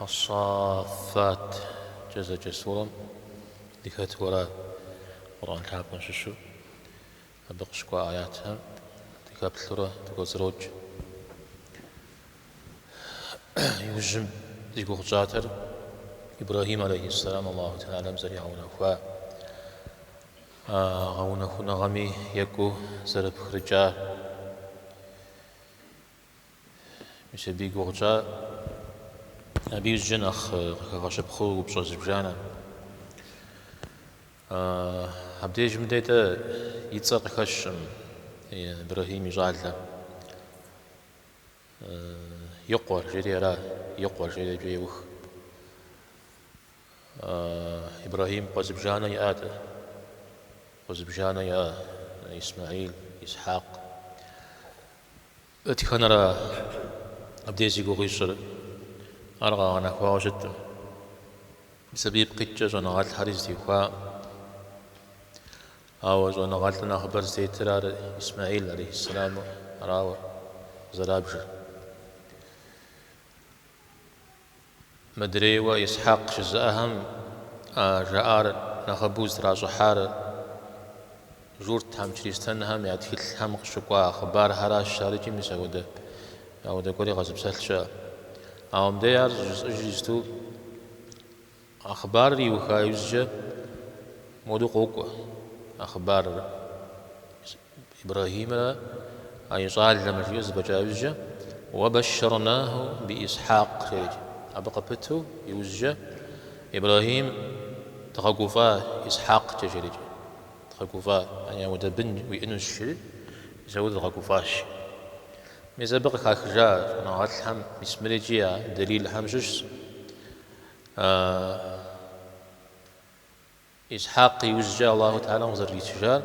الصافات جزء جسورة ديكت وراء قرآن الحاكم ششو بقشكوا آياتها ديكت بثورة ديكت زروج يوجم ديكو جاتر إبراهيم عليه السلام الله تعالى مزري عونه غونه نغمي يكو زرب خرجا مش بيقو جا أبي الجنخ غشب خو بشوز بجانا عبدي جمديتا يتصق خشم إبراهيم يجعل يقور جدي را يقور جدي جيوخ إبراهيم قز بجانا يآت قز بجانا يا إسماعيل إسحاق أتخنا را عبدي زيقو غيشر أرغى أنا خواجت بسبب قتة جنغات الحريز دي خوا أو جنغات لنا خبر زيترار إسماعيل عليه السلام راو زرابجر مدري وإسحاق جزاهم جاءر نخبوز راجو حار جورت هم شريستن هم يعتيل هم شقوا خبار هراش شارجي مسعودة أو ده كوري غزب سلشة أو مديار جزتو أخبار يوخا يوزج مودو قوقو أخبار إبراهيم أي صال لما جيز بجاوزج وبشرناه بإسحاق أبقى بتو يوزج إبراهيم تخقفا إسحاق تجريج تخقفا يعني ودا بن وينوز شري يزود تخقفاش ميزابق خاخجا نغات الحم بسمريجيا دليل حمجش إسحاق يوزج الله تعالى وزري تجار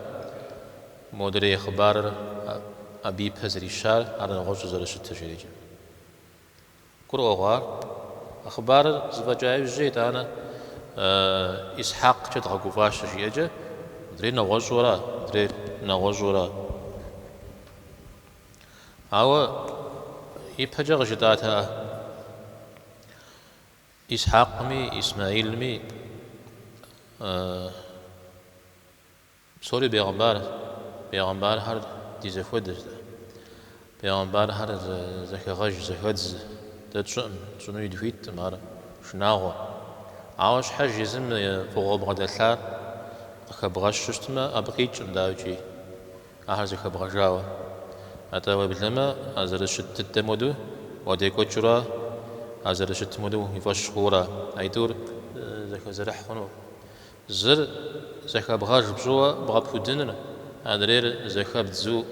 مودري خبار أبي بزري شار على نغوش زرش التجريج كرو غار أخبار زبجاي جيت أنا إسحاق تدغ قفاش جيجة دري نغوش ورا دري نغوش ورا أو يبهجغ جداتها إسحاق مي إسماعيل مي سوري بيغمبار هر ديزفود بيغمبار هر زكغج زكدز تشن شنو يدفيت مار شناغو عاوش حاج يزم فوق بغدلار خبغش شتما أبقيت داوجي أهرز خبغجاوا أتوا بلما أزرشت التمودو وديكو تشرا أزرشت مودو يفش خورا أيدور زك زرح خنو زر زك بغاج بجوا بغبودن أدرير زك بتزو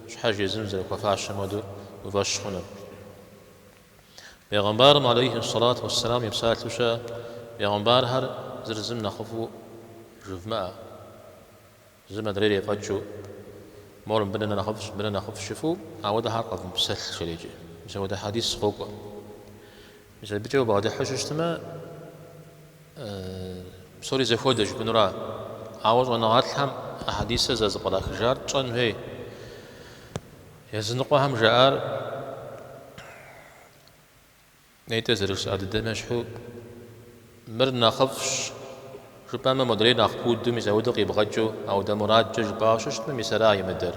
شحاج يزم زر كفاش مودو يفش خنو بيغمبار عليه الصلاة والسلام يبسال توشا بيغمبار هر زرزم نخفو جفماء زم أدرير يفجو مورم بنا نخف شفو عوض هرقف بسل شريجي مش هو ده حديث خوكو مش بيجوا بعد حش اجتماع سوري زفودج بنورا عوض ونغاتلهم أحاديث زاز قلا خجار تشان هي يزنقوا هم جار نيتزرس عدد مشحو مرنا خفش ربما مدرين أخبود دم يزودق يبغجو أو دمرات جج باشش تم يسراي مدر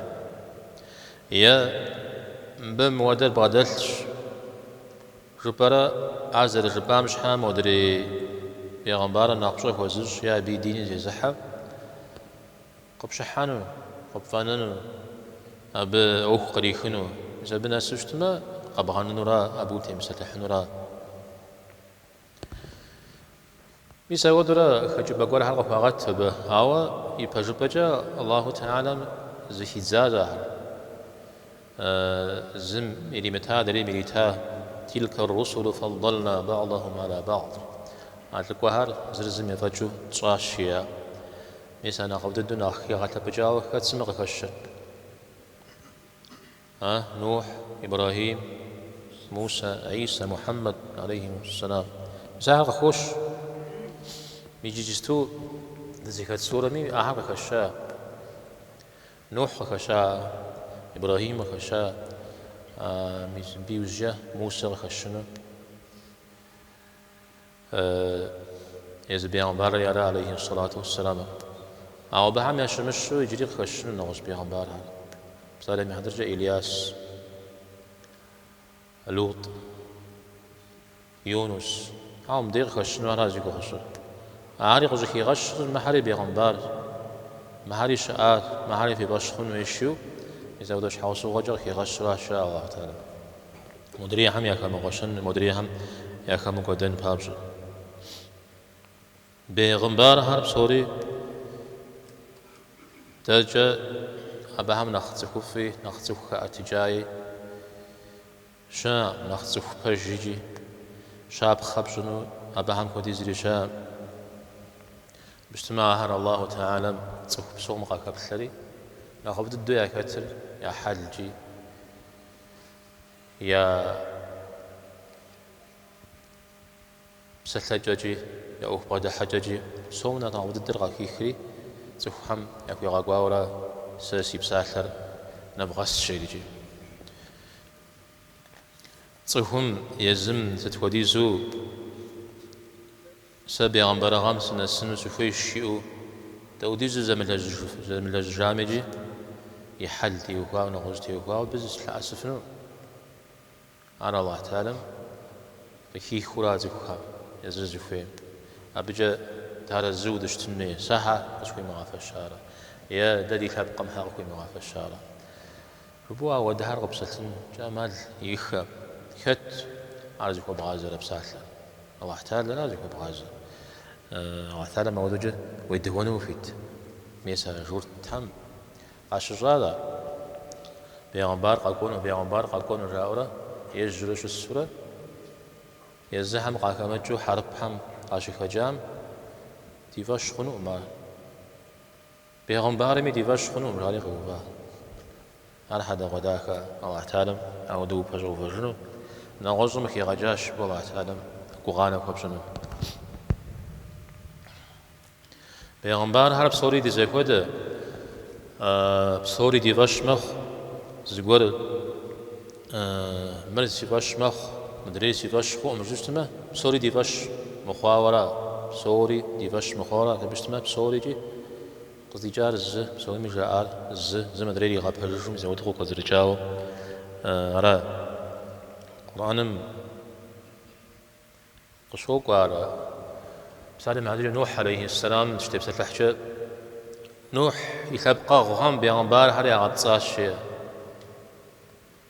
يا بم ودر بادلش ربما عزر ربما مش حام مدري بيغمبار ناقشه وزج يا بي ديني زي زحف قب شحانو قب فاننو أب أوخ قريخنو إذا بنا سجتما قبغان نورا أبو تيمسلح نورا ميسا ودرا خجب بقول حلقة فاغت به هوا يبجبجا الله تعالى زهي زازا زم إليمتها دري مليتها تلك الرسل فضلنا بعضهم على بعض عالكوهر زرزم يفجو تشاشيا ميسا ناقود الدنا أخي غاتا بجاوة كتسمغ خشن نوح إبراهيم موسى عيسى محمد عليهم السلام ميسا خوش ميجي جستو ذيك السورة مي أحب خشا نوح خشا إبراهيم خشا بيوزجا موسى خشنا يزبيان بار عليه الصلاة والسلام أو بهم يشمشوا يجري خشن نغش بيان بار سالم يحضر إلياس لوط يونس هم دير خشن ورازي خشن عاري قزكي غش محاري بيان بار محاري شاءات محاري في بشخن ويشيو إذا ودش حوصو غجر كي غش راه شاء الله تعالى مدري هم يكمل غشن مدري هم يكمل قدن بابج بيغمبار هرب سوري تجا أبهم نخطفه في نخطفه كأتجاي شا نخطفه بجيجي شاب خبجنو أبهم كوديزري شا باجتماع الله تعالى تصف بسوم قاك بثري ناخذ الدنيا كتر يا حلجي يا بسلجاجي يا أوف بعد حجاجي سومنا ناخذ الدرغا كيخري تفهم يكوي غاقواورا ساسي بساحر نبغى الشيء تفهم يزم تتوديزو سبي غنبرا غامسنا السنو سفوي الشيء توديزو زمن الجامجي يحلتي وكاو نغزتي وكاو بزس لأسفنو أنا الله تعالى بكي خرازي وكاو يزرزي فيه أبجا ترى الزود اشتني ساحة أشوي مغافة الشارع يا دادي كاب قمها أشوي مغافة الشارع ربوا ودهار غبسلتن جمال يخا كت عارزك وبغازر بسالة الله تعالى لازك وبغازر الله تعالى ما ودوجه ويدهونه فيت ميسا جور تام عشرة بيغمبار قاكون جاورة يجرش السورة يزحم قاكمجو حرب حم عاشق فجام ديفاش خنو ما بيغمبار مي ديفاش خنو مرالي غوبا أنا حدا غداك الله تعالى أو دو بجو فجنو نغزم كي غجاش بالله تعالى كوغانا كوبجنو بيغمبار حرب سوري دي زيكوده بسوري ديفاش مخ زيقول مرز ديفاش مخ مدريس ديفاش خو مجتمع بسوري ديفاش مخاورة بسوري ديفاش مخاورة تبجتمع بسوري جي قصدي جار بسوري مجال زي ما دري غاب هرجوم زي ودخو قصدي جاو أرا قرآنم قشوق وارا بسالم عدل نوح عليه السلام تشتي بسلحشة نوح يتبقى غام بيغمبار هري عطساش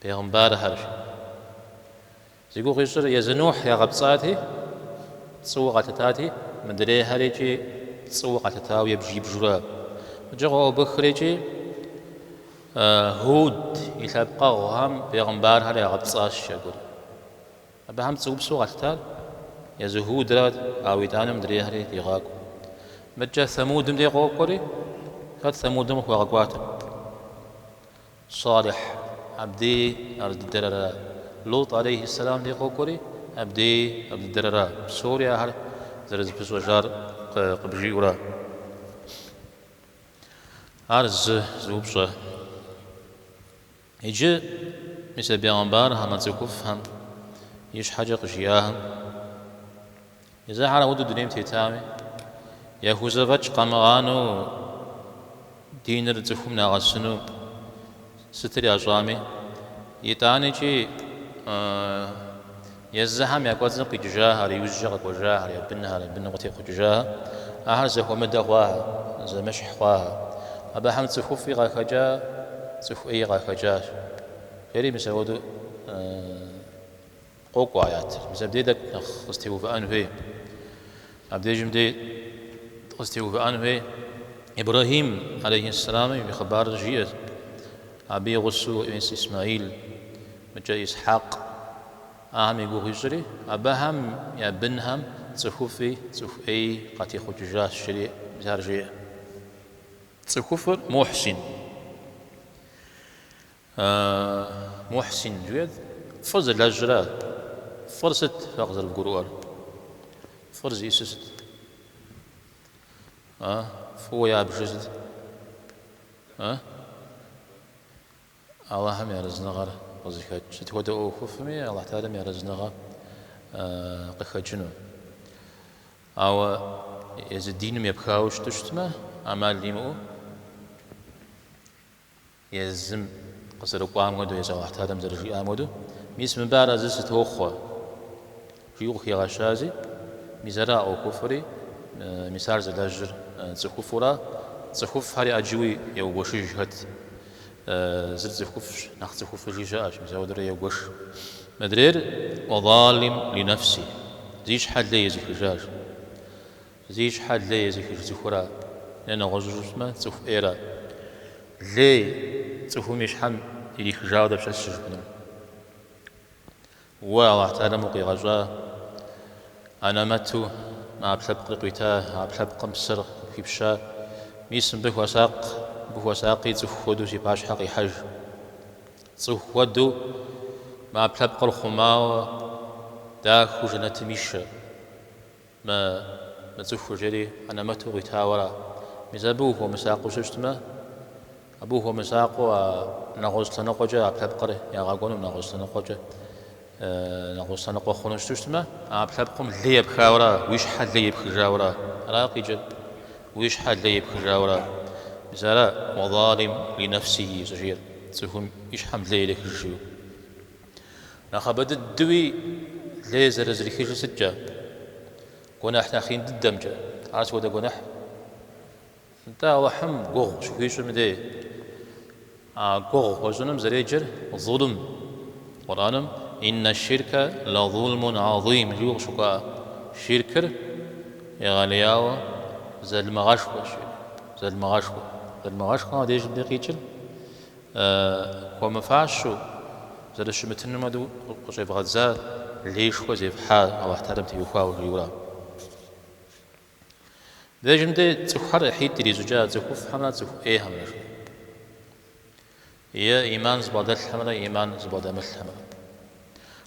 بيغمبار هري زيقو غيشر يزنوح يا غبصاتي تسوق تتاتي مدري هريجي تسوق تتاو يبجي بجرا جغو بخريجي هود يتبقى غام بيغمبار هري عطساش يقول أبهم تسوق بسوق تتال يزهود راد أو يتانا مدري هري يغاقو مجا ثمود مدري غوكوري كانت ثمود مخ وغقوات صالح عبدي أرد الدررة لوط عليه السلام دي قوكوري عبدي أرد الدررة سوريا هر زرز بسو جار قبجي ورا عرز زوبشة يجي مثل بيغمبار هم تزكوف هم يش حاجة قشياهم إذا على ود الدنيا تيتامي يهوزا فج قمغانو دينر تفهم ناقصنو ستري أجرامي يتاني شيء يزهم يقوزن قجاها ريوزجا قجاها يبنها يبن قتي قجاها أهرز هو مدغواها زمش حواها أبا حمد تفوف في غاكجا تفو أي غاكجا غيري مسودو قوق آيات مثل بديدك خستيو فأنوي أبدي جمدي خستيو فأنوي إبراهيم عليه السلام بخبار جيد أبي غسو إنس إسماعيل مجا إسحاق يقول هجري أباهم يا بنهم تخوفي تخوفي قاتي خجاج شري بزارجي تخوفر محسن محسن جيد فرز الأجراء فرست فقز القرآن فرز إسست فهو يا بجزد الله هم يرزنا غير وزكاة تتودع خوفمي الله تعالى يرزنا غير قخجنو أو يزدين يبخاوش تشتمه أما اللي مو يزم قصر قام ودو يزوحت هذا مزرجي آمودو ميس من بعد زست هوخوا جيوخي غشازي مزراء أو كفري مسار زلاجر تخوفورا تخوف هاري أجوي يوغوشي جهت زر تخوفش نخ تخوف جيجاش مزاودر يوغوش مدرير وظالم لنفسي زيش حد لي يزيك جاج زيش حد لي يزيك زخورا لأن غزوش ما تخوف إيرا لي تخوف مش حم يلي خجاودة بشاش جبنم والله تعالى مقي غجا أنا ماتو ما بحب قريتا ما بحب قمصر في بشا ميسم به وساقي تخودو في باش حقي حج تخودو ما بحب قل خماو داخو جنة ميشا ما تخو جري أنا ماتو غيتا ورا مزابوه ومساقو ششتما أبوه ومساقو نغوز تنقوجا بحب قري يا غاقونو نغوز تنقوجا نغوص نقوى خونش تشتما بحبكم لي بخاورا ويش حد لي بخجاورا راقي جد ويش حد لي بخجاورا زرا وظالم لنفسه زجير تهم إيش حمد لي لك الجو نخبد الدوي ليزر زريخيش سجا قناح ناخين الدمجة عارس ودا قناح انت وحم قوغ شو فيش مدي قوغ وزنم زريجر ظلم قرآنم إن الشرك لظلم عظيم جوغ شكا شركر يغالياو زل مغاشكو زل مغاشكو ديج دقيقة ومفاشو زل الشمتن مدو قصيب غزال ليش خو زي فحال أو احترم تيوخاو جيورا ديج مدي تخر حيد تري زجاج تخوف حملة تخوف إيه حملة هي إيمان زبادة الحملة إيمان زبادة ملحملة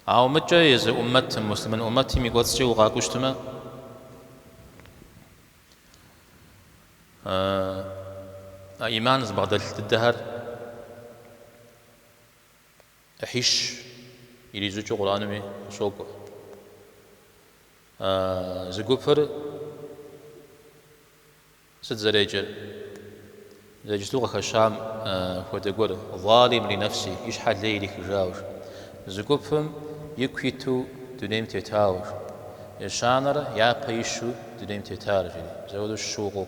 أو متجايز أمة مسلمين أمتي ميقوتسي وغاكوشتما إيمان زبادة الدهر أحيش يريزوجو قرآنمي شوكو زقوفر ست زريجر زيجتوغا خشام ودقور ظالم لنفسي إيش حد ليلي خجاوش زقوفهم يكويتو دونيم تيتاور يشانر يا بيشو دونيم تيتار جدي زودو الشوقو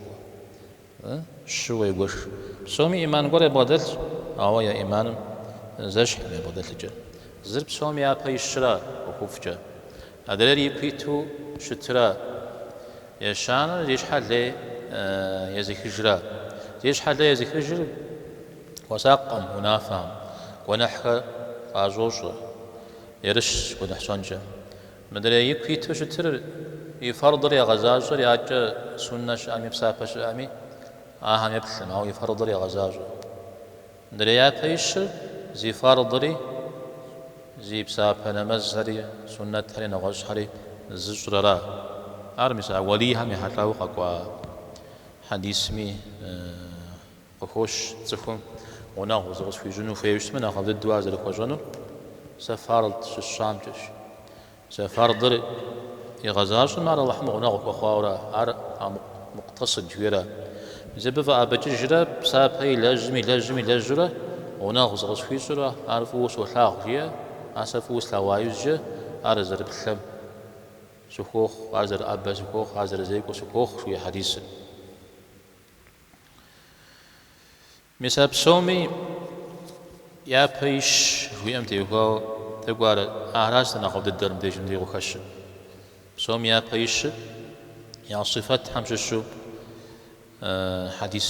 شو يقول سومي إيمان قري بدل أو يا إيمان زش حمي بدل جا زرب سومي يا بيشرا وكوفجا أدري يكويتو شترا يشانر ليش حد لي يزيك جرا ليش حد لي يزيك جرا وساقم ونافهم ونحك فازوش يرش ونحسنجا مدري يكويتو شتر يفرض يا غزاجر يا جا سنة شامي بسافة شامي هم يبسم أو يفرض يا غزاجر مدري يا بيش زي فرض زي بسافة نمزري سنة هري نغش هري زجرا أرمس أولي هم يحلو قوا حديث مي قفوش تفهم ونغز غز في جنو فيش من أخذ الدواز الخوجنو سفارد الشام جش سفارد يغزاش ما الله حمو نغق وخاورا عر مقتصد جيرا زبفا أبجرا بساب هي لجمي ونغز غز في سورة عرف وس وحاق جيا أسف وس لوايز جا أرزر بخم سكوخ أرزر أبا سكوخ أرزر زيك وسكوخ شوية حديث مساب سومي يا بيش في أمتي وقال تقول أعراس ناخذ الدرم ديجن ديغو خش سوم يا بيش يا صفات حمش الشوب حديث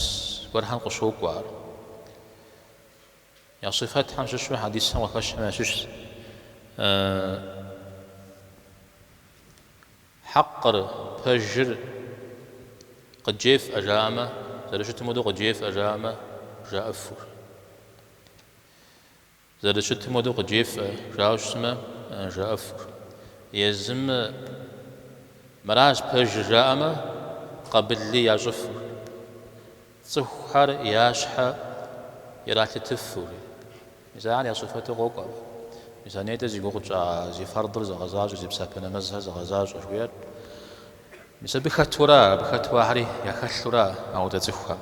ورهان قشوق وار يا صفات حمش الشوب حديث هم خش ما شش حقر فجر قد جيف أجامة زرشت مدو قد جيف أجامة جاء أفور زاد شت مودو قجيف جاوش سما جاء أفور يزم مراج بج جاءما قبل لي يجف صخر ياشحا يراك تفور إذا صفته غوقا إذا نيت زي غوقا زي فرض زي غزاج زي بسابنا مزها زي غزاج شوية مثل بخطورة هري يخلورا أو تزخها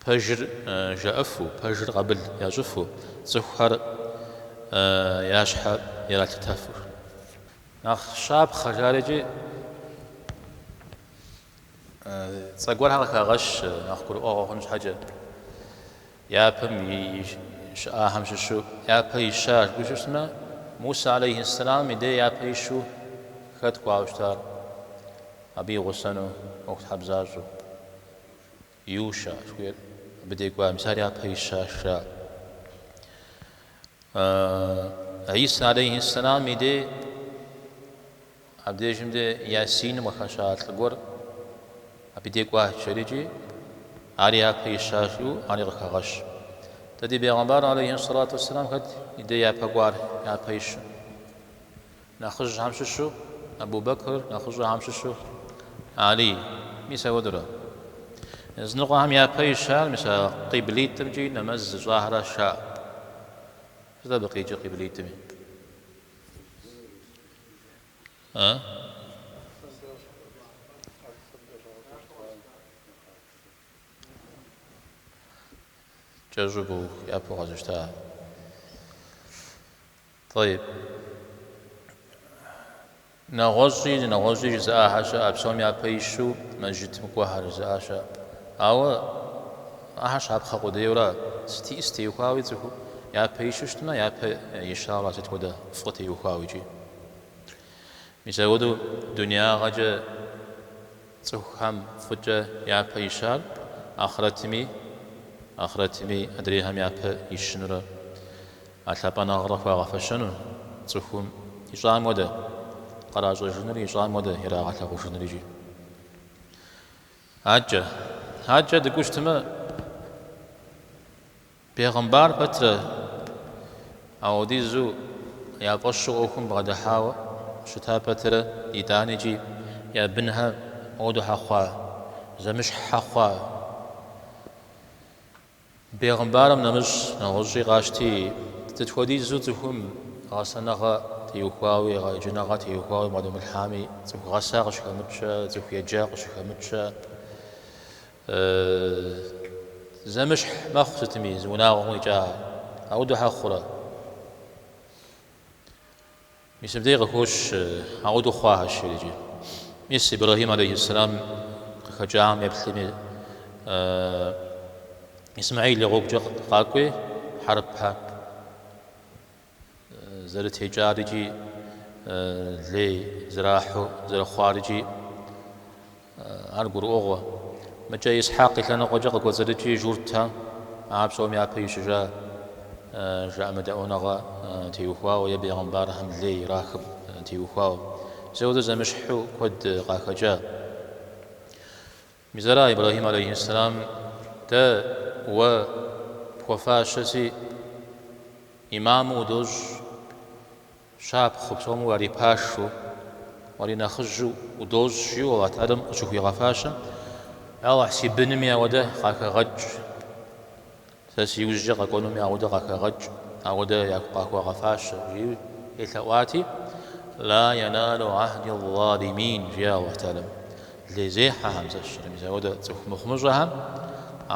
بجر جافو بجر قبل يجفو زخر ياشحا يلا تتافر ناخ شاب خجارجي تصقور هذا غش ناخ كل هنش حاجة يا بم هم شو يا بيشاش بوش اسمه موسى عليه السلام يدي يا بيشو خد قاوشتار أبي غسنو وقت حبزاجو يوشا شوية بدي قوا مثال يا بيشاش عيسى عليه السلام يدي عبدي جمدي ياسين وخشات القور أبدي قوا شريجي عليها بيشاشو علي غش تدي بيغمبار عليه الصلاة والسلام قد يدي يا بقوار يا بيش ناخذ همششو أبو بكر ناخذ همششو علي ميسا ودرا زنقا هم يا بيشال مسا قبليت تمجي نمز ظاهرة شاء هذا بقي يجي قبليت تمي جربوا يا أبو غزشتها طيب نغوزي جزاء حشا أبسوم يا بيشو مجد مكوهر جزاء شا أو أحش أبخا قديورا ستي يخاوي تخو يا بيشو شتنا يا بي يشارة تتودا فقتي يخاوي جي مساودو دنيا غجا تخم فجا يا بيشال آخرتمي أدريهم يا بي يشنرا أتلابنا غرف وغفشنو تخم يشام ودا قراج جنري يشام ودا يراغ تلقو جنري جي حاجة دقوشتما بيغمبار فترة أو ديزو يا بشو أوكم بغدا حاوة شتا فترة يداني جي يا بنها أودو حخوا زمش حخوا بيغمبارم نمش نغجي غاشتي تتودي زو تهم غاسنغا تيوخواوي غاجنغا تيوخواوي مادوم الحامي تيوخ غاساغ شكمتشا تيوخ يجاق شكمتشا زمش مخ تميز وناغ ويجا أودو حخورا ميسم ديغ خوش أودو خواها الشيريجي ميس إبراهيم عليه السلام خجام يبثمي إسماعيل يغوك جغ قاكوي حربها زرت هجارجي لي زراحو زر خوارجي أرقر أغوى مجا إسحاق لنا قجق وزرجي جورتها عابسوم يا بيش جاء مدعونغا تيوخوا ويبي غنبارهم لي راكب تيوخوا زود زمشحو كود قاكجا مزرا إبراهيم عليه السلام تا و وفاشسي إمام ودوج شاب خبصوم وري باشو وري نخجو ودوج شيو واتعلم أشوف يغفاشا الله حسي بنمي وده قاك غج ساسي وجه قاكونمي وده قاك غج وده يقاك وغفاش جيو إثواتي لا ينال عهد الظالمين جاء واتعلم اللي زيحة همزة الشرمي زي وده مخمجها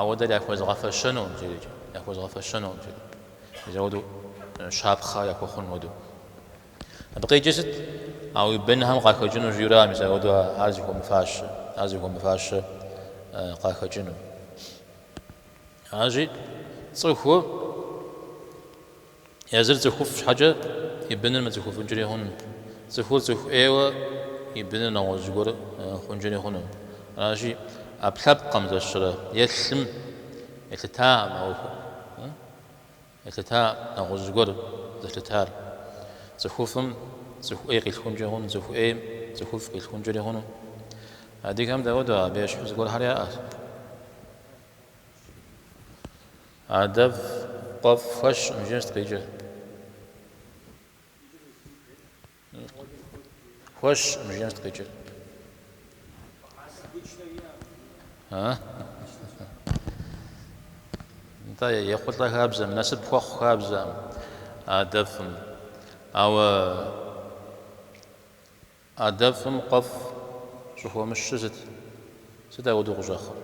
وده يكوز غفاشنو جيري يكوز غفاشنو جيري زي وده شابخا يكوخن وده بقي جسد أو يبنهم قاك جنو جيرا مثل وده هذه هو مفاش قاك جنو هاجي تصوفو يزر تصوف حاجة يبنن ما تصوف جري هون تصوف إيوه يبنن نوزجور خنجري هون هاجي أبلب قمز الشرا يسلم يتتام أو يتتام نوزجور ذلتار تصوفهم تصوف إيه قيل خنجري هون تصوف إيه تصوف قيل خنجري هون هذيك هم داودا بيش حزقول هرياء عدف قف فش مجنس تقيجه فش مجنس تقيجه ها انت ياخذ لك خابزم نسب فخ خابزم عدف أو أدفم قف شوف هو مش زت ستاود غجاخر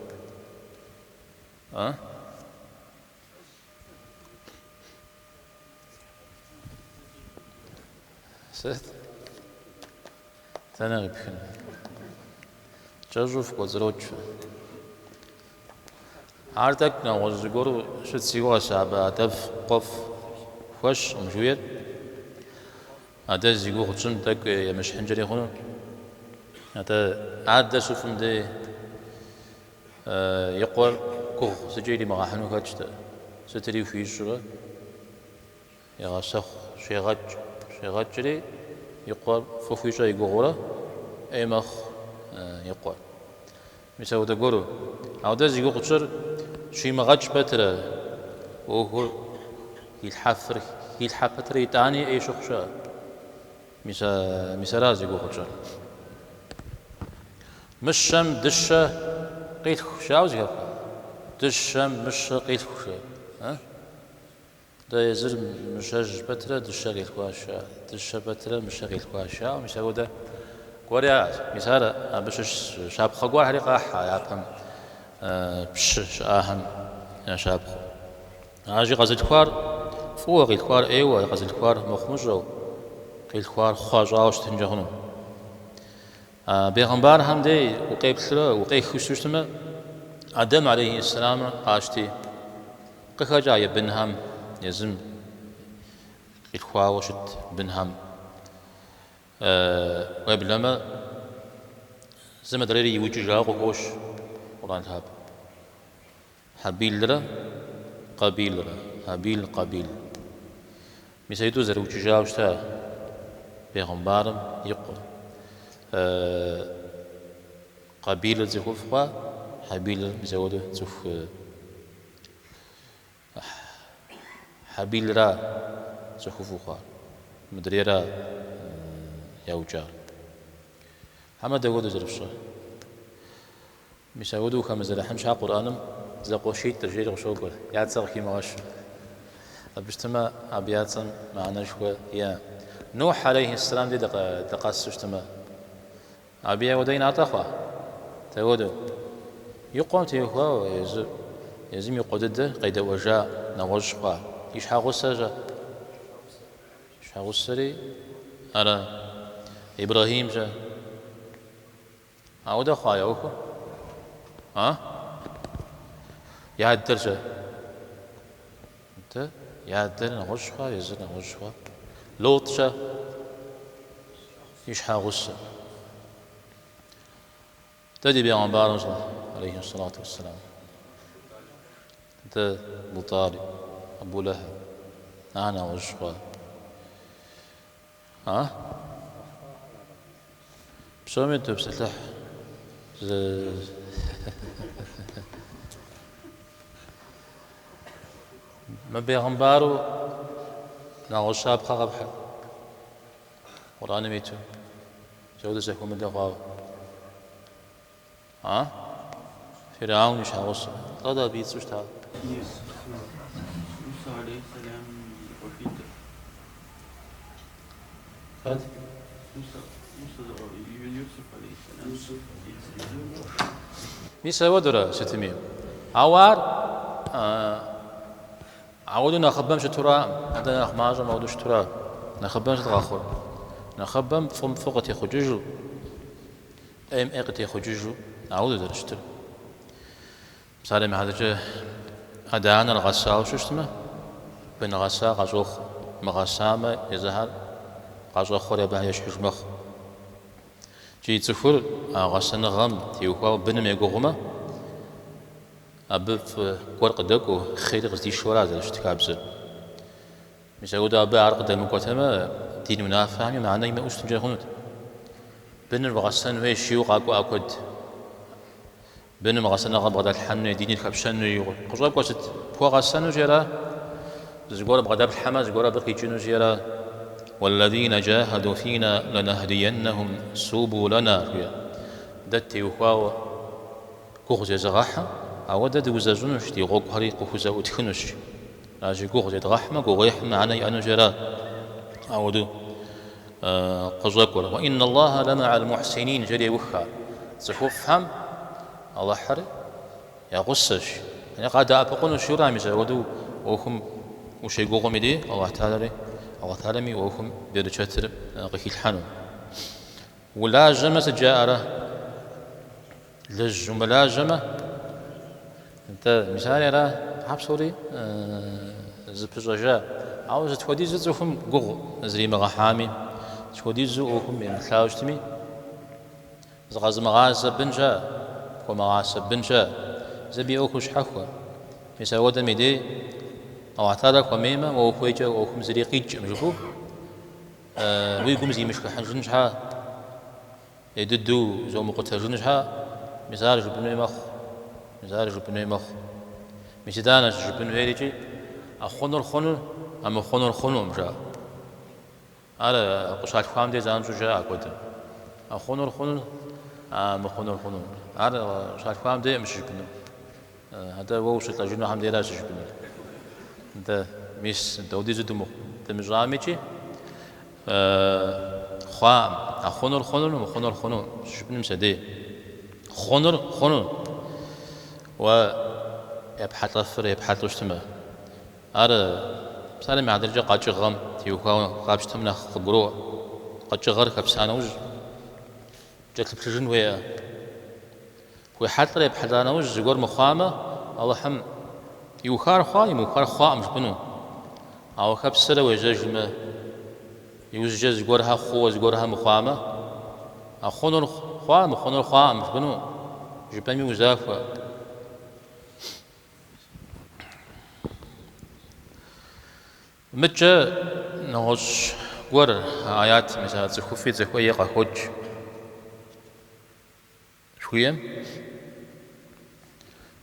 ست تنغب خن جاجوف وزروج عارتك نوز جورو شت سيوا شعب أدف قف خوش مجوير هذا زيجو خصوصا تك مش حنجري خنو هذا عاد شوفهم دي يقول كوخ سجيلي ما حنو كاتشتا ستري في الشرا يا شخ شيغات جري يقول فوفيشا يقوله أي مخ يقول مثلا وده جورو هذا زيجو خصوصا شيء ما غاتش بتر وهو يلحفر يتعني أي شخص مثال رازي قوخشان مشم دشة قيل خشاوزي دشم مش قيل خشا ده يزر مشاج بترة دشة قيل خشا دشة بترة مش قيل خشا مثال ده قوريا مثال بش شاب خقوار هريقة يفهم بش شاهم يا شاب عاجي غزل خوار فوق قيل خوار أيوة غزل خوار مخمجو قيل خوار خواجاوش تنجهنو بيغمبار هم دي وقيب سلا وقيب خشوشتما آدم عليه السلام قاشتي قخجا يبنهم يزم قيل خوار وشت بنهم ويبلما زم دريري يوجي جاغو خوش قرآن هاب حبيل لرا قبيل لرا هابيل قبيل مسيتو زر وجي جاوشتا بيغمبارم يقول قبيلة زخوفها حبيلة مزودة زخ حبيل را زخوفها مدري را يوجار حمد داود زرفشة مسودو خمسة حمش قرآنم زقوشيت تجري غشوقر يعد سرخي مغش أبشتما أبياتم معنا شوي يا نوح عليه السلام دي دقاس سجتما أبيا ودين أطخوا تودو يقوم تيخوا يزم يقودد قيد وجاء نوجخوا يشحاغو السجا يشحاغو السري أرى إبراهيم جا أودا خوا يوكو يا الدرجة أنت يا الدر نوجخوا يزر نوجخوا لوط جا يشحاغو السر تدي بيغمبار عليه الصلاة والسلام أنت أبو طالب أبو لهب أنا وجهه بسومي أنت بسلح ما بيغمبارو ناغو شاب خاغ بحر قرآن ميتو جودة زكو من دقاو فرعون مش هغص هذا بيت سوشتا موسى عليه السلام وفيد هذا موسى يوسف عليه السلام ميسا ودرا ستميم عوار عودو نخبم شتورا عندنا نخماجة موضوع شتورا نخبم شتغاخر نخبم فوق تيخجوجو ام اقتي خجوجو عودو درشتر مسالم هذا جه أدانا الغساء وشتمه بين غساء غزوخ مغسامة يزهر غزوخ خوري بها يشحش مخ جي تفر غسان غم تيوكوا بنم يقوغما أبف قرق دكو خير غزدي شورا زلشت كابزر مش أقول أبا عرق دل مقاتمة دين منافعني معنا يما أستنجا هنود بنم غسان ويشيو قاكو أكود بنم غسان غم غدا الحن ديني الكبشان يقول قصاب قصت بوا غسان جرا زغور بغدا الحما زغور بقي جنو جرا والذين جاهدوا فينا لنهدينهم سبلنا دت يخوا كوخ زغاحه او دد وزازونش دي غوك هري قوزا وتخنش لاجي كوخ زغاحما غويح معنا انا جرا او دو قزوكور وإن الله لمع المحسنين جري وخا تخوفهم الله حر يا غصش يعني قاعد أبقون الشورى مثلا ودو وهم وشي قوم يدي الله تعالى مي وهم بيرشتر قيل حنو ولا جمة جاء لج وملاجمة أنت مثال راه حبسوري زبجاجا عاوز تودي زوهم قغ زري مغحامي تودي زوهم من خلاوجتمي زغاز مغاز بنجا ومغاز بنجا زبي أوكش حفوا مثال ودا ميدي أو اعتادك وميمة وأخويجا وأخم زري قيج مجبو ويقوم زي مشكل حنجنجها يددو زو مقتلجنجها مثال جبنوي مخ مثال جبنوي هيريجي أخونر أما خونر مجا على قشات خام دي زانجو جا أقدم أخونر أما خونر على قشات خام دي مش جبنو هذا هو شو تلاجينه هم دي راش جبنو ده مش دودي زدمو ده مجاميجي خام أخونر أما خونر جبنو مسدي خونر و يبحث أفر يبحث وشتمه أرى سالم عدرجة قاچ غم تيوكا قابشتمنا خبرو قاچ غر كبسانه وج جت بتجن ويا وحتى يبحث أنا وج زغور مخامة الله حم يوخار خوا مش بنو أو كبسرة وجاج ما يوجد زغورها خو زغورها مخامة أخونر خوا مش بنو جبني وزافة متى نوش ور آيات مثلا زخوفي زخوية قهوج شوية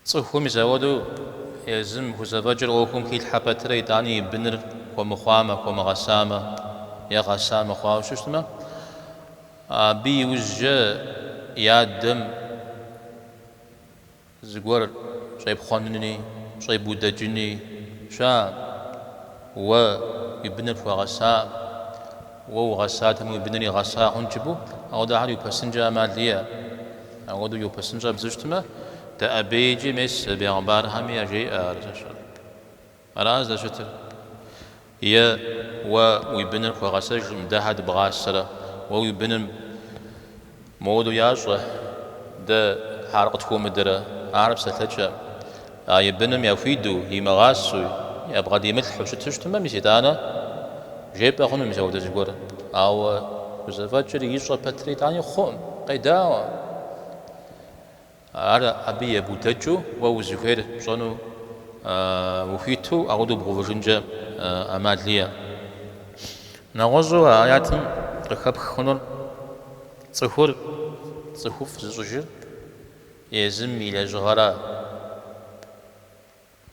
زخو مثلا ودو يزم هزبجر وكم كيل حبتري داني بنر ومخامة ومغسامة يا غسامة خوا وشتما بي وجه يادم زغور شايب خانني شايب بودجني شا ويبني غساء وغساتهم يبني غساء هنجبو أو ده على يبسنجا مالية أو ده يبسنجا بزوجتما ده أبيجي مس بيعبار هم يجي أرجع أراز ده شتر يا ويبني غساء ده هاد بغاسرة ويبني مودو ياجره ده حرقتكم مدرة أعرف ستجا يبني يفيدو يمغاسو يبغى دي ملح وشتما ميسيدانا جيب أخون ميساودا زغورا أو وزفاتشر يشرب باتري تاني خون قيداوا على أبي بوتجو ووزفير شنو وفيتو أعودو بغوجنجا أمادليا نغزو آيات ركب خنون صخوف زوجر يزم إلى جغرا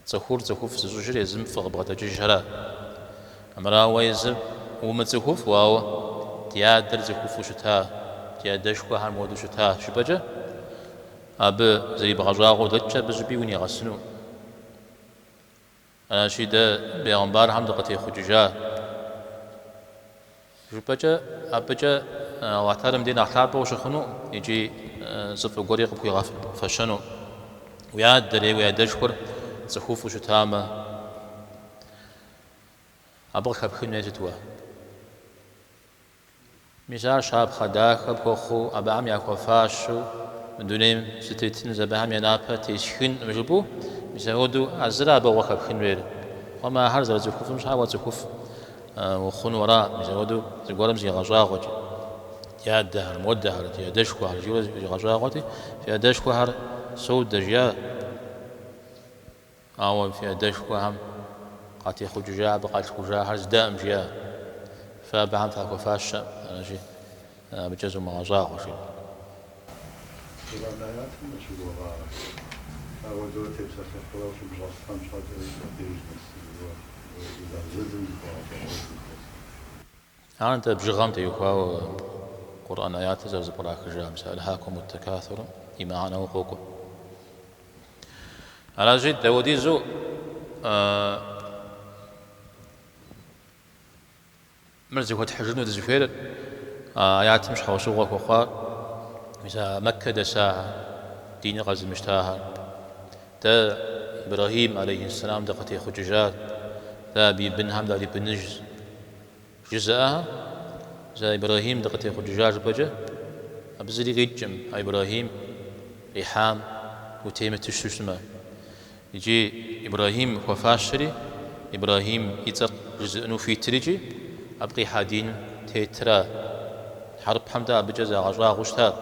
زخوف زوجر يزم فغبغة جشرا أمرا ويزم ومتزخوف واو تيادر زخوف وشتا تيادشكو هر مودو شتا شبجة أب زي بغجاغو دجا بزبيوني غسنو أنا شيدا بيغمبار حمد قتي خججا شبجة أبجة واتارم دين أحلاب وشخنو يجي زف قريق بكي غافل فشنو ويادر ويادشكر زخوف وشتامة أبغى خبخين نجتوا مثال شاب خداك بخو أبعم يأكل فاشو من دونهم ستيتين زبهم ينابه تيشين مجبو مثال ودو أزرع بغى خبخين وير وما هرز زخوف مش هوا زخوف وخون وراء مثال ودو زقورم زي غجاغوتي يا دهر مودهر يا دشكو هر جوز غجاغوتي يا دشكو هر سود دجيا أو في دشكو هم قاتي خججا بقات خججا هرز دائم جيا فبهم تاكو فاش أنا شيء بجزء مغازاق وشي أنت بجغمت يخوا قرآن آيات زرز براك جامس ألهاكم التكاثر إيمانا وقوكم على جد دوديزو مرزق وتحجرنا دزفير آيات مش حوصوغك وخا مثلا مكة دساها دين غزل مشتاها تا إبراهيم عليه السلام دقتي خججات تا بنهم دا بنجز جزاها زي إبراهيم دقتي خججات بجه أبزلي غيجم إبراهيم ريحام وتيمة الشسمة يجي إبراهيم وفاشري إبراهيم يتق جزء في تريجي أبقي حادين تيترا حرب حمدا بجزا غجرا غشتات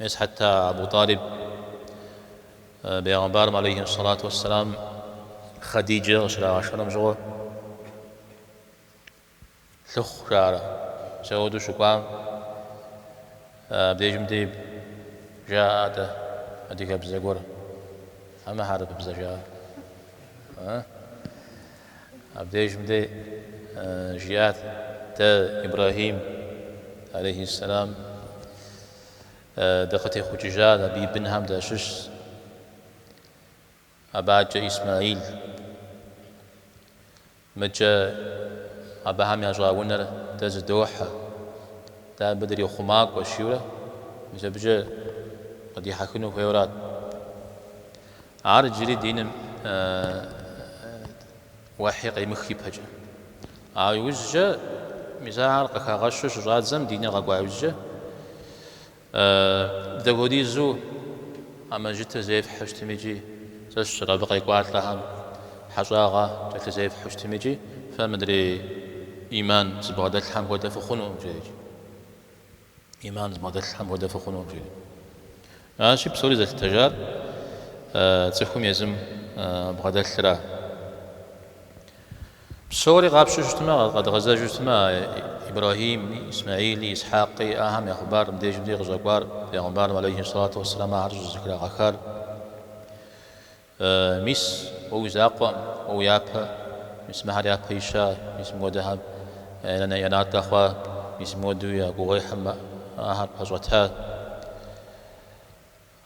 ميس حتى أبو طالب بيغمبار عليه الصلاة والسلام خديجة غشرا غشرا مجغو ثخ شارع سودو شكوام بديجم ديب جاء أديك بزاقورة أما حارب بزاجا بديجم دي جيات تا إبراهيم عليه السلام دقتي خججات أبي بنهم داشش أباج إسماعيل مجا أباهم يجاونر داز دوحة دا بدري خماق وشيورة مجا بجا قد يحكنوا فيورات عارض جري دين واحق مخي بهجا وجه مثال قاغشش رازم ديني غاقوا وجه دغودي زو اما جت زيف حشتميجي تشرب بقى يقعد لها حجاغه جت زيف حشتميجي فمدري ايمان زبادت الحم ودا فخنو جيجي ايمان زبادت الحم ودا فخنو جيجي ماشي بسوري ذات التجار تفهم يزم بغداد الثرا بسوري غابش جتما قد غزا جتما إبراهيم إسماعيل إسحاق أهم أخبار مديج مدير غزاقوار بيغمبار عليه الصلاة والسلام عرج ذكر غخار ميس أو زاقوام أو يابا ميس مهر يابا إيشا ميس مودها لنا ينات أخوا ميس مودو يا قوغي حما أهر بحزوتها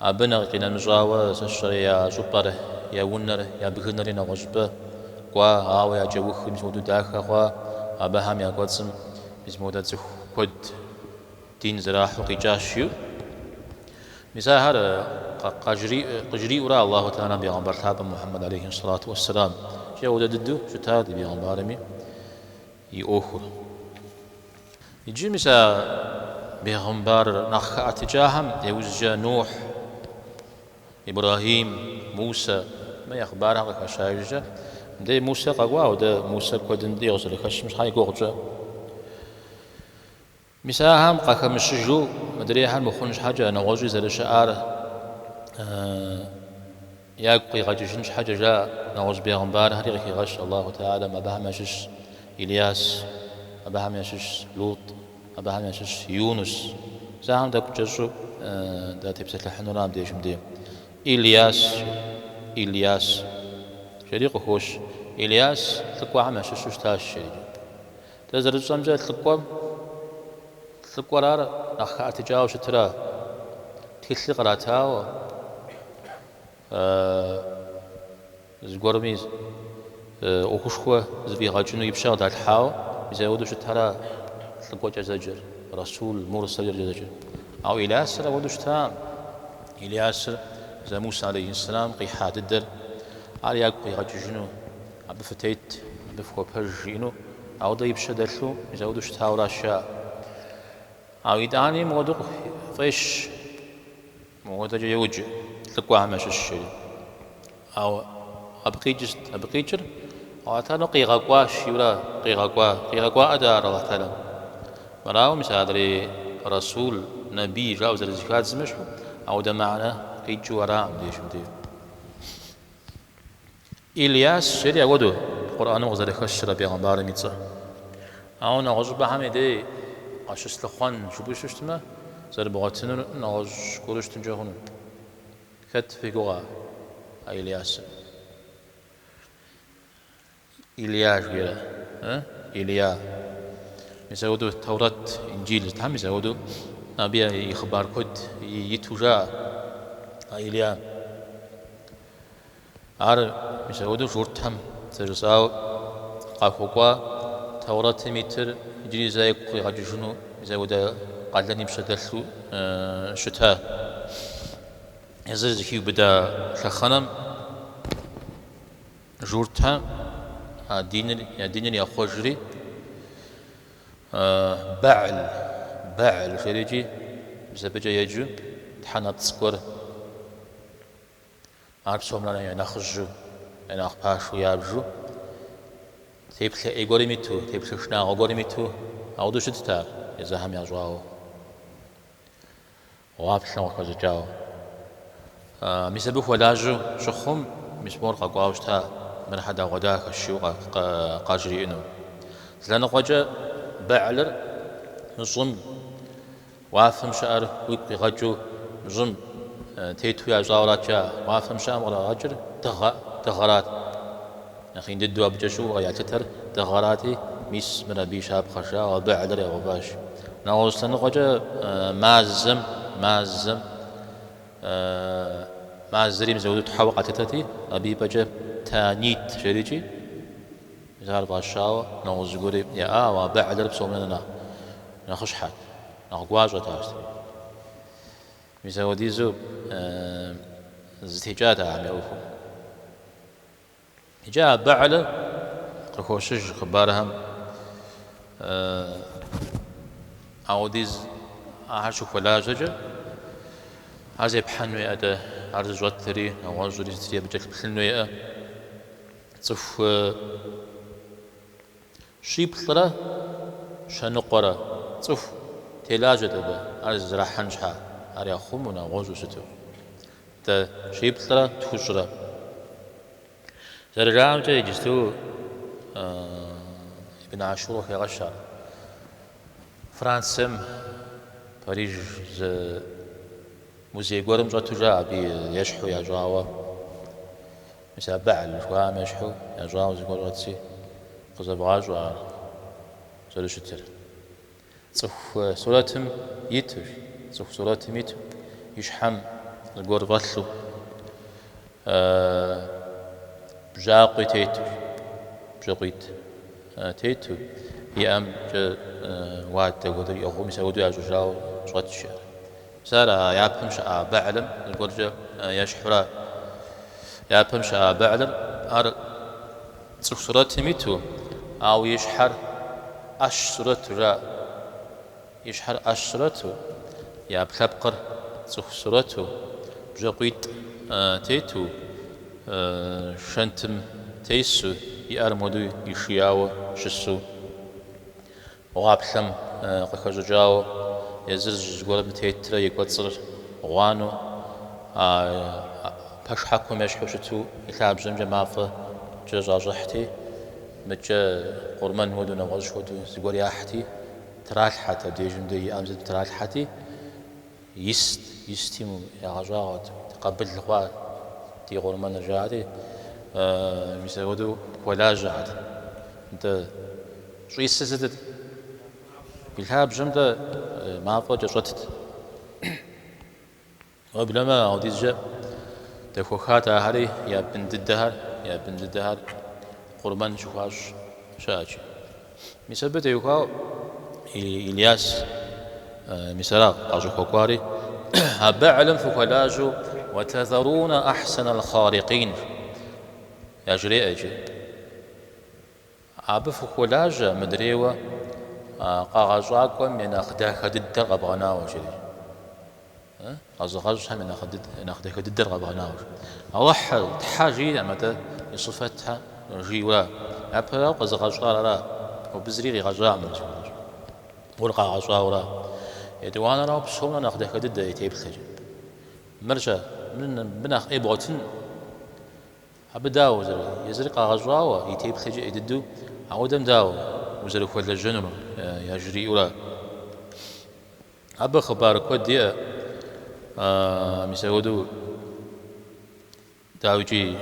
أبنغ قنا مجاوة سشر يا جبر يا ونر يا بغنر نغجبه قوا هاو يا جوخ ميس مودو داخا قوا أبهم يا قدسم ميس مودو تزخ قد دين زراح وقجاشيو مثال هذا قجري ورا الله تعالى بيغمبر تابع محمد عليه الصلاة والسلام جاء ددو شتاد بيغمبر مي يأخر يجي مثال بيغمبر نخ اتجاهم يوزج نوح إبراهيم موسى ما يخبرها كشايجة ده موسى قوا وده موسى كودن دي غزل خش مش هاي قوجة مساهم قاك مشجو مدري هل مخونش حاجة أنا غوجي زل شعار ياقي غاجيش حاجة جاء نغوز بيغمبار هري غي غش الله تعالى ما بهم يشش إلياس ما بهم يشش لوط ما بهم يشش يونس زاهم داك جزو دا تبسط الحنورام ديش مدي إلياس شريق خوش إلياس تقوى عما شش تاش شريق تزرج صمجة تقوى رارا نخا تجاوش ترى تكسي قراتاو زغورميز وخشخوا زبي غاجنو يبشاو دال حاو يزودوش ترى تقوى جزاجر رسول مرسل جزاجر أو إلياس ودوش تام إلياس زي موسى عليه السلام قي حاددر على ياقي غاجنو بفتيت بفكو برجينو أو ضيب شدلو يزودوش تاورا شا أو يداني مودق فيش مودج يوجه تقوى همش الشيء أو أبقيجر أو أتانو قيغاقوا شيورا قيغاقوا أدار الله تعالى مراو مثال لي رسول نبي جاوز الزكاة زمشو أو ده معنى قيجو وراء ديش مدير إلياس شريع ودو القرآن وغزر خشر بيغمبار ميتزا أو نغجب حميدي أشس لخوان شبوش اشتما زر بغاتنو نغج كورش تنجهون كت في قوغا إلياس إلياس غيره إليا يسودو التوراة إنجيل تهم يسودو نبي إخبار كد يتوجا إليا عار يسودو شورتهم تجساو قافوقا ثورات متر يجري زي قاعد شنو زي وده قالني بشدلو شتاء يزرز كيو بدا شخنم جورتها دين يا خوجري بعل شريجي بزبجة يجو تحنا تسكر عارف سوم لنا ينخجو ينخباشو يابجو تيبل إيغوري ميتو تيبل شنا أغوري ميتو أودو شتتار يزهم يجواو وابشنا وخزو جاو ميسبوخ ولاجو شخم مسمور قاقواوشتا من حدا غداك الشيو قاجري إنو لأن قجا بعلر نصم وافهم شعر ويقي غجو نصم تيتو يا زاورات جا وافهم شعر ولا غجر تغرات أخي ندو أبجشو غيا تتر تغراتي ميس من بيشاب خشا وبعلر يا غباش ناوز لأن قجا مازريم زودو تحوق تتتي أبي بجا تانيت شريجي زار باشاو نوز غوري يا وبعلر بسومنا نخش حد نخواج وتاست ميزودي زو زتيجات عم يوفو جاء بعل قخوشج خبارهم عوديز عاشو فلاجج هذا بحنوي أدا عرض زوتري نواز زوري زتري بجك بحنوي صف شيب طرا شنقرا صف تلاجة دا عرض راحنجها أريا خمنا غوزو ستو تا شيب طرا تخشرا زرجام جاي جستو ابن عاشور في غشار فرانسم باريس موزي قرم جاتو جا بي يشحو يا جاوا مثلا بعل شوام يشحو يا جاوا زي قراتسي قزبغاج و زلو شتر صف صورتهم يتر صف صورتهم يتر يشحم القور غلو بجاقي تيتو بجاقيت تيتو يام جا واد تقدر يأخو مسودو يا جاوا شغلت الشعر سارة يابهم شاء بعلم القول جا يشحرا يابهم شاء بعلم أر صف صورتهم يتو أو يشحر أشرة را يشحر أشرة يا بخبقر صخصرته بجقيت تيتو شنتم تيسو يأرمدو يشياو شسو وغابحلم قخجاو يزرج قولب تيترا يقوتصر غوانو باش حكم يشحو شتو يلعب جمجة مافة جاجحتي متجا قرمان ودو نغاش ودو زقور ياحتي تراك حتى ديجم دي أمزد تراك حتي يستيمو يا غجاغات تقبل الخوا دي قرمان رجعتي مثل ودو ولا جعت انت شو يستزدد بالحاب جمدة ما فوجا شتت وبلما عوديز جا تفوخاتا هاري يا بنت الدهر قربان شوفاش شاج مثبت يوكاو إلياس مثلا قاجو كوكواري بعلم فكلاجو وتذرون أحسن الخارقين يا جري أجي عب فكلاجة مدريوة قاجاكم من أخده خدد غبغناو جري قاجاكم من أخده خدد غبغناو أوحل تحاجي أمتى يصفتها جيوا أبلا قزغجار لا وبزريري غجام ورقا غجاورا يدوانا را بسونا ناخذ خدد يتيب خج مرجع من اخ ابوتن ابداو يزرق غجاوا يتيب خج يددو عودم داو وزر كل الجنم يجري ولا اب خبر كودي مسودو داوجي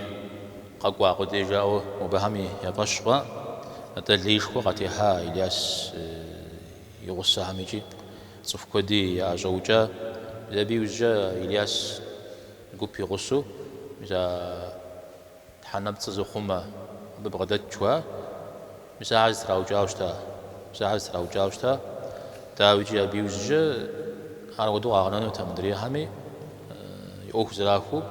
قاقوا قدي جاو وبهمي يبشوا تليش وقتي ها إلياس يغص هميجي صف كودي يا زوجة إذا بيوجا إلياس قبي غصو إذا تحنبت زخمة ببغداد شوا مساعد راوجاوشتا تاويجي بيوجي أنا ودو أغنى تمدري همي يوخ زراخو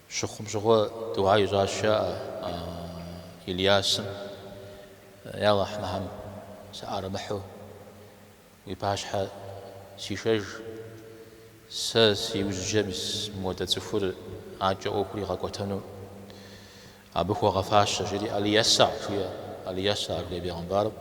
شغل دعاء يزاشا إلياس يلا احنا هم سعر محو ويباشحا سيشج يوجي بس مودة سفر عاجا أوكري غاقوتنو أبوكو غفاش جدي اليسع شوية اليسع اللي بيغنبارب